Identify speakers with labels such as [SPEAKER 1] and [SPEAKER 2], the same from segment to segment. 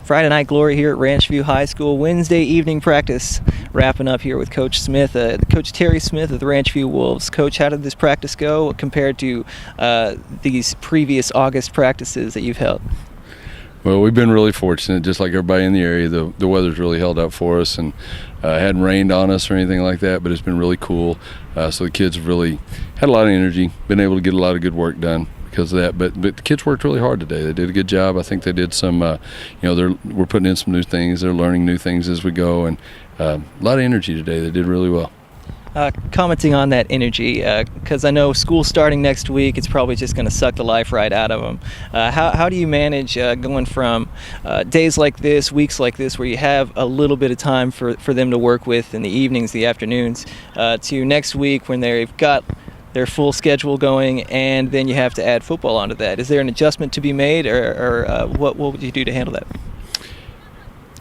[SPEAKER 1] Friday night glory here at Ranchview High School. Wednesday evening practice wrapping up here with Coach Smith, Coach Terry Smith of the Ranchview Wolves. Coach, how did this practice go compared to these previous August practices that you've held?
[SPEAKER 2] Well, we've been really fortunate, just like everybody in the area. The weather's really held up for us, and hadn't rained on us or anything like that, but it's been really cool. So the kids have really had a lot of energy, been able to get a lot of good work done because of that. But the kids worked really hard today. They did a good job. I think they did some, we're putting in some new things. They're learning new things as we go, and a lot of energy today. They did really well.
[SPEAKER 1] Commenting on that energy, because I know school starting next week, it's probably just going to suck the life right out of them. How do you manage going from days like this, weeks like this, where you have a little bit of time for them to work with in the evenings, the afternoons, to next week when they've got their full schedule going, and then you have to add football onto that? Is there an adjustment to be made, or what would you do to handle that?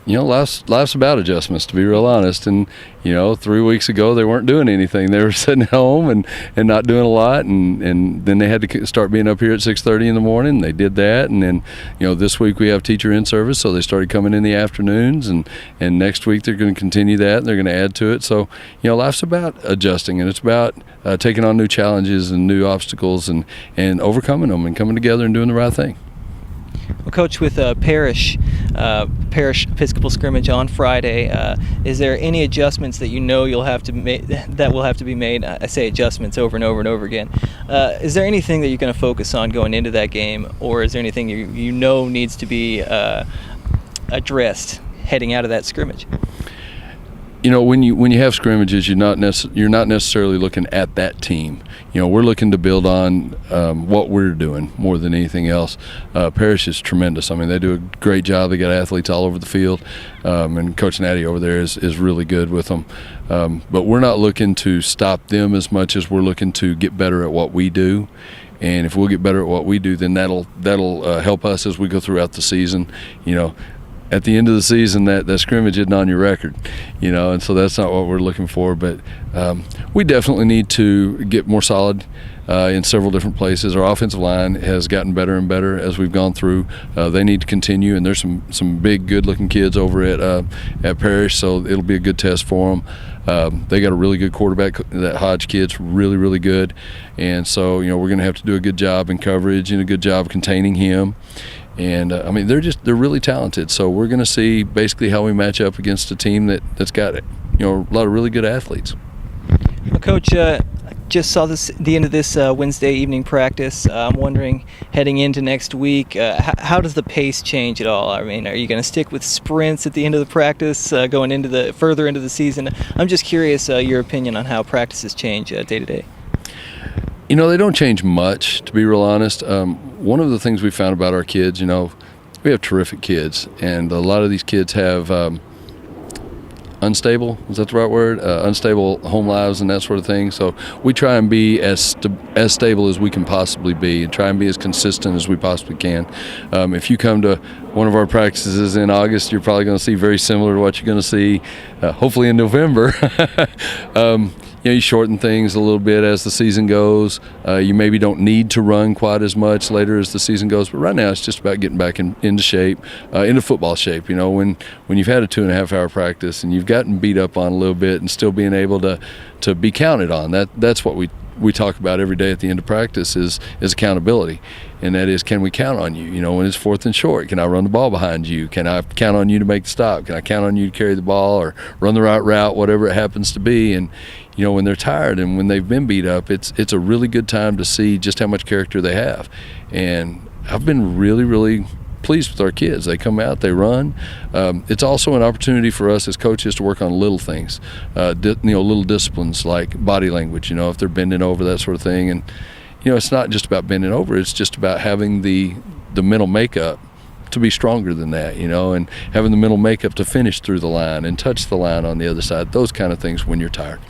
[SPEAKER 2] Life's about adjustments, to be real honest. And 3 weeks ago they weren't doing anything. They were sitting at home and not doing a lot. And then they had to start being up here at 6:30 in the morning. They did that. And then this week we have teacher in service, so they started coming in the afternoons. And next week they're going to continue that, and they're going to add to it. So life's about adjusting, and it's about taking on new challenges and new obstacles and overcoming them and coming together and doing the right thing.
[SPEAKER 1] Well, Coach, with Parish Episcopal scrimmage on Friday, is there any adjustments that you'll have to make, that will have to be made? I say adjustments over and over and over again. Is there anything that you're going to focus on going into that game, or is there anything you know needs to be addressed heading out of that scrimmage?
[SPEAKER 2] When you have scrimmages, you're not necessarily looking at that team. We're looking to build on what we're doing more than anything else. Parish is tremendous. I mean, they do a great job. They got athletes all over the field, and Coach Natty over there is really good with them. But we're not looking to stop them as much as we're looking to get better at what we do. And if we'll get better at what we do, then that'll help us as we go throughout the season. At the end of the season, that scrimmage isn't on your record, and so that's not what we're looking for. But we definitely need to get more solid in several different places. Our offensive line has gotten better and better as we've gone through. They need to continue, and there's some big, good-looking kids over at Parish, so it'll be a good test for them. They got a really good quarterback. That Hodge kid's really, really good, and so we're going to have to do a good job in coverage and a good job containing him. And they're really talented. So we're going to see basically how we match up against a team that's got a lot of really good athletes.
[SPEAKER 1] Well, Coach, just saw the end of this Wednesday evening practice. I'm wondering, heading into next week, how does the pace change at all? I mean, are you going to stick with sprints at the end of the practice, going into further into the season? I'm just curious your opinion on how practices change day to day.
[SPEAKER 2] They don't change much, to be real honest. One of the things we found about our kids, we have terrific kids, and a lot of these kids have unstable, is that the right word? Unstable home lives and that sort of thing. So we try and be as stable as we can possibly be, and try and be as consistent as we possibly can. If you come to one of our practices in August, you're probably going to see very similar to what you're going to see, hopefully in November. You shorten things a little bit as the season goes. You maybe don't need to run quite as much later as the season goes, but right now it's just about getting back into shape, into football shape. When you've had a 2.5-hour practice and you've gotten beat up on a little bit, and still being able to be counted on. That's what we talk about every day at the end of practice is accountability. And that is, can we count on you? When it's 4th and short, can I run the ball behind you? Can I count on you to make the stop? Can I count on you to carry the ball or run the right route, whatever it happens to be? And when they're tired and when they've been beat up, it's a really good time to see just how much character they have. And I've been really, really pleased with our kids. They come out, they run. It's also an opportunity for us as coaches to work on little things, little disciplines like body language, if they're bending over, that sort of thing. And it's not just about bending over, it's just about having the mental makeup to be stronger than that, and having the mental makeup to finish through the line and touch the line on the other side, those kind of things when you're tired.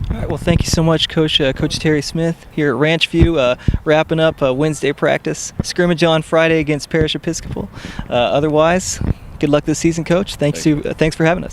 [SPEAKER 1] All right, well, thank you so much, Coach Terry Smith here at Ranchview, wrapping up Wednesday practice. Scrimmage on Friday against Parish Episcopal. Otherwise, good luck this season, Coach. Thanks for having us.